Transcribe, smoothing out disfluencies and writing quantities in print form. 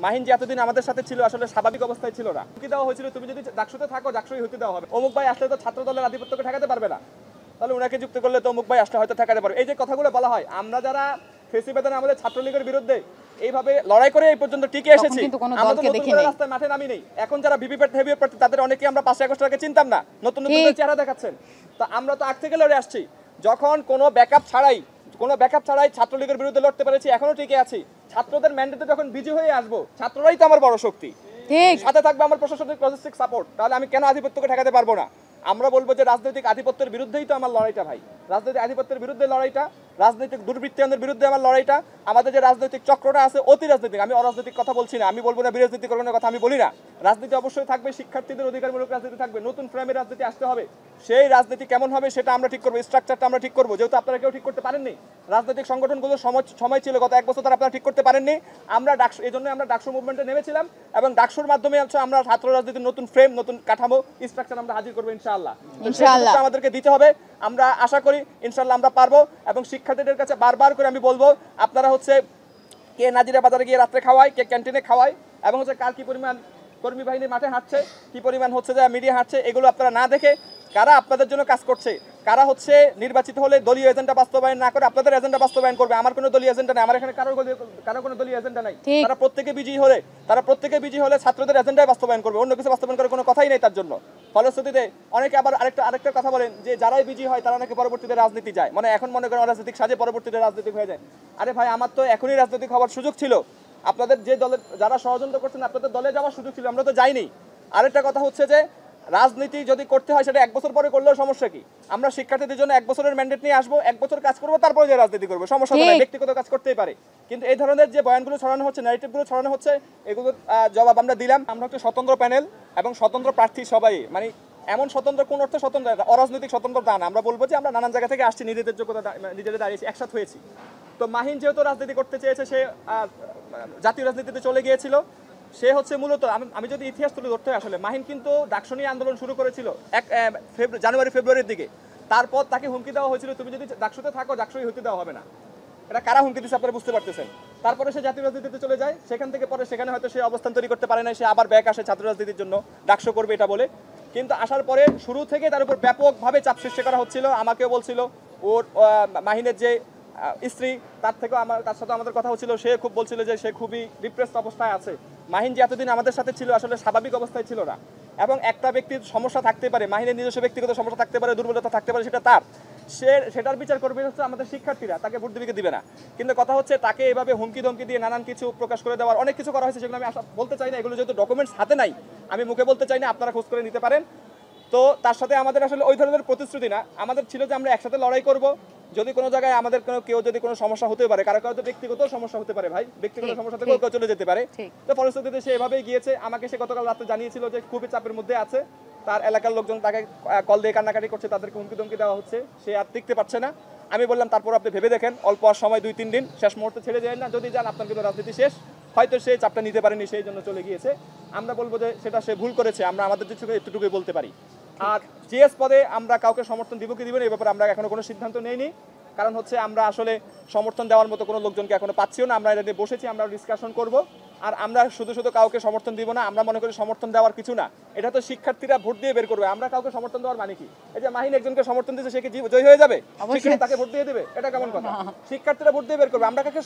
মাহিন যে এতদিন আমাদের সাথে ছিল আসলে স্বাভাবিক অবস্থায় ছিল না। কি দেওয়া হয়েছিল, তুমি যদি ডাকসুতে থাকো ডাকসুই হতে দেওয়া হবে। অমুক ভাই আসলে তো ছাত্র দলের আধিপত্যকে ঠেকাতে পারবে না, তাহলে ওনাকে যুক্ত করলে তো অমুক ভাই আসলে হয়তো ঠেকাতে পারবে। এই যে কথাগুলো বলা হয়, আমরা যারা ফেসিবাদের আমাদের ছাত্রলীগের বিরুদ্ধে এইভাবে লড়াই করে এই পর্যন্ত টিকে এসেছি, আমরা তো নতুন করে রাস্তায় মাঠে নামি নেই। এখন যারা ভিভিপ্যাট হেভিপ্যাট প্রার্থী তাদের অনেকে আমরা 5 আগস্ট আগে চিনতাম না, নতুন নতুন চেহারা দেখাচ্ছেন। তো আমরা তো আগ থেকে লড়ে আসছি, যখন কোনো ব্যাকআপ ছাড়াই ছাত্রলীগের বিরুদ্ধে লড়তে পেরেছি, এখনো টিকে আছি। ছাত্রদের ম্যান্ডেটে যখন বিজয়ী হয়ে আসবো, ছাত্ররাই তো আমার বড় শক্তি, ঠিক সাথে থাকবে আমার প্রশাসনিক লজিস্টিক সাপোর্ট। তাহলে আমি কেন আধিপত্যকে ঠেকাতে পারবো না? আমরা বলবো যে রাজনৈতিক আধিপত্যের বিরুদ্ধেই তো আমার লড়াইটা ভাই, রাজনৈতিক আধিপত্যের বিরুদ্ধে লড়াইটা, রাজনৈতিক দুর্বৃত্তায়নের বিরুদ্ধে আমার লড়াইটা। আমাদের যে রাজনৈতিক চক্রটা আছে অতি রাজনৈতিক, আমি অরাজনৈতিক কথা বলছি না, আমি বলবো না বিরাজনীতিকরণের কথা আমি বলি না। রাজনীতি অবশ্যই থাকবে, শিক্ষার্থীদের অধিকারমূলক রাজনীতি থাকবে, নতুন ফ্রেমের রাজনীতি আসতে হবে। সেই রাজনীতি কেমন হবে সেটা আমরা ঠিক করবো, স্ট্রাকচারটা আমরা ঠিক করবো। যেহেতু আপনারা কেউ ঠিক করতে পারেননি, রাজনৈতিক সংগঠনগুলোর সময় ছিল গত 1 বছর তারা আপনারা ঠিক করতে পারেননি। আমরা ডাকসু, এই জন্য আমরা ডাকসু মুভমেন্টে নেমেছিলাম এবং ডাকসুর মাধ্যমে আমরা ছাত্র রাজনীতির নতুন ফ্রেম, নতুন কাঠামো, স্ট্রাকচার আমরা হাজির করবো ইনশাআল্লাহ। আমাদেরকে দিতে হবে, আমরা আশা করি ইনশাআল্লাহ আমরা পারবো। এবং শিক্ষার্থীদের কাছে বারবার করে আমি বলবো, আপনারা হচ্ছে কে নাজিরা বাজারে গিয়ে রাত্রে খাওয়ায়, কে ক্যান্টিনে খাওয়ায়, এবং হচ্ছে কার কি পরিমাণ কর্মী বাহিনী মাঠে হাঁটছে, কি পরিমাণ হচ্ছে যে মিডিয়া হাঁটছে, এগুলো আপনারা না দেখে কারা আপনাদের জন্য কাজ করছে, কারা হচ্ছে নির্বাচিত হলে দলীয় এজেন্ডা বাস্তবায়ন না করে আপনাদের এজেন্ডা বাস্তবায়ন করবে। আমার কোনো দলীয় এজেন্ডা নাই, আমার এখানে কারো কোনো দলীয় এজেন্ডা নাই। তারা প্রত্যেকে বিজয়ী হলে ছাত্রদের এজেন্ডায় বাস্তবায়ন করবে, অন্য কিছু বাস্তবায়ন করার কোনো কথাই নেই তার জন্য। ফলশ্রুতিতে অনেকে আবার আরেকটা কথা বলেন যে যারাই বিজয়ী হয় তারা নাকি পরবর্তীতে রাজনীতি যায়, মানে এখন মনে করেন রাজনৈতিক সাজে পরবর্তীতে রাজনীতি হয়ে যায়। আরে ভাই, আমার তো এখনই রাজনৈতিক হওয়ার সুযোগ ছিল, আপনাদের যে দলের যারা ষড়যন্ত্র করছেন আপনাদের দলে যাওয়ার সুযোগ ছিল, আমরা তো যাইনি। আরেকটা কথা হচ্ছে যে রাজনীতি যদি করতে হয় সেটা 1 বছর পরে করলেও সমস্যা কি? আমরা শিক্ষার্থীদের জন্য 1 বছরের ম্যান্ডেট নিয়ে আসবো, 1 বছর কাজ করবো, তারপরে যে রাজনীতি করবো, সমস্যা নেই, ব্যক্তিগত কাজ করতেই পারে। কিন্তু এই ধরনের যে বয়ানগুলো ছড়ানো হচ্ছে, ন্যারেটিভগুলো ছড়ানো হচ্ছে, এগুলোর জবাব আমরা দিলাম। আমরা একটা স্বতন্ত্র প্যানেল এবং স্বতন্ত্র প্রার্থী সবাই, মানে এমন স্বতন্ত্র কোন অর্থে স্বতন্ত্র, অরাজনৈতিক স্বতন্ত্রতা না। আমরা বলবো যে আমরা নানান জায়গা থেকে আসছি, নিজেদের যোগ্যতা নিজেদের দাঁড়িয়েছি, একসাথে হয়েছি। তো মাহিন যেহেতু রাজনীতি করতে চেয়েছে, সে জাতীয় রাজনীতিতে চলে গিয়েছিল। সে হচ্ছে মূলত, আমি যদি ইতিহাস তুলে ধরতে হয়, আসলে মাহিন কিন্তু ডাকসু নিয়ে আন্দোলন শুরু করেছিল জানুয়ারি ফেব্রুয়ারির দিকে। তারপর তাকে হুমকি দেওয়া হয়েছিল, তুমি যদি ডাকসুতে থাকো ডাকসুই হতে দেওয়া হবে না। এটা কারা হুমকি দিচ্ছে আপনারা বুঝতে পারতেছেন। তারপরে সে জাতীয় রাজনীতিতে চলে যায়, সেখান থেকে পরে সেখানে হয়তো সে অবস্থান তৈরি করতে পারে না, সে আবার ব্যাক আসে ছাত্র রাজনীতির জন্য, ডাকসু করবে এটা বলে। কিন্তু আসার পরে শুরু থেকে তার উপর ব্যাপকভাবে চাপ সৃষ্টি করা হচ্ছিল। আমাকেও বলছিল, ওর মাহিনের যে স্ত্রী, তার সাথে আমাদের কথা হচ্ছিল, সে খুব বলছিল যে সে খুবই ডিপ্রেসড অবস্থায় আছে। মাহিন যে এতদিন আমাদের সাথে ছিল আসলে স্বাভাবিক অবস্থায় ছিল না। এবং একটা ব্যক্তির সমস্যা থাকতে পারে, মাহিনের নিজস্ব ব্যক্তিগত সমস্যা থাকতে পারে, দুর্বলতা থাকতে পারে, সেটা তার, সেটার বিচার করবে হচ্ছে আমাদের শিক্ষার্থীরা, তাকে ভোট দিবে না। কিন্তু কথা হচ্ছে তাকে এভাবে হুমকি ধমকি দিয়ে নানান কিছু প্রকাশ করে দেওয়ার অনেক কিছু করা হয়েছে, সেগুলো আমি বলতে চাই না, এগুলো যেহেতু ডকুমেন্টস হাতে নাই আমি মুখে বলতে চাই না, আপনারা খোঁজ করে নিতে পারেন। তো তার সাথে আমাদের আসলে ওই ধরনের প্রতিশ্রুতি না, আমাদের ছিল যে আমরা একসাথে লড়াই করব। যদি কোনো জায়গায় আমাদের কেউ যদি কোনো সমস্যা হতে পারে, কারো তো ব্যক্তিগত সমস্যা হতে পারে ভাই, ব্যক্তিগত সমস্যা থেকে কেউ চলে যেতে পারে। তো ফলশ্রুতিতে সে এভাবেই গিয়েছে। আমাকে সে গতকাল রাতে জানিয়েছিল যে খুবই চাপের মধ্যে আছে, তার এলাকার লোকজন তাকে কল দিয়ে কান্নাকাটি করছে, তাদেরকে হুমকি ধমকি দেওয়া হচ্ছে, সে আর টিকতে পারছে না। আমি বললাম তারপর আপনি ভেবে দেখেন, অল্প আর সময় 2-3 দিন, শেষ মুহূর্তে ছেড়ে যায় না, যদি যান আপনার কিন্তু রাজনীতি শেষ। হয়তো সে চাপটা নিতে পারেনি, সেই জন্য চলে গিয়েছে। আমরা বলবো যে সেটা সে ভুল করেছে, আমরা আমাদের দিক থেকে এতটুকুই বলতে পারি। আর জিএস পদে আমরা কাউকে সমর্থন দিব কি দিব না এই ব্যাপারে আমরা এখনো কোনো সিদ্ধান্ত নেইনি, কারণ হচ্ছে আমরা আসলে সমর্থন দেওয়ার মতো কোনো লোকজনকে এখনো পাচ্ছিও না। আমরা এটা নিয়ে বসেছি, আমরা ডিসকাশন করব। আর আমরা শুধু কাউকে সমর্থন দিব না, আমরা মনে করি সমর্থন দেওয়ার কিছু না, এটা তো শিক্ষার্থীরা ভোট দিয়ে বের করবে। আমরা কাউকে সমর্থন দেওয়ার মানে কি? এই যে মাহিন একজনকে সমর্থন দিয়েছে, সে কি জয় হয়ে যাবে? তাকে ভোট দিয়ে দেবে? এটা কেমন কথা? শিক্ষার্থীরা ভোট দিয়ে বের করবে, আমরা কাকে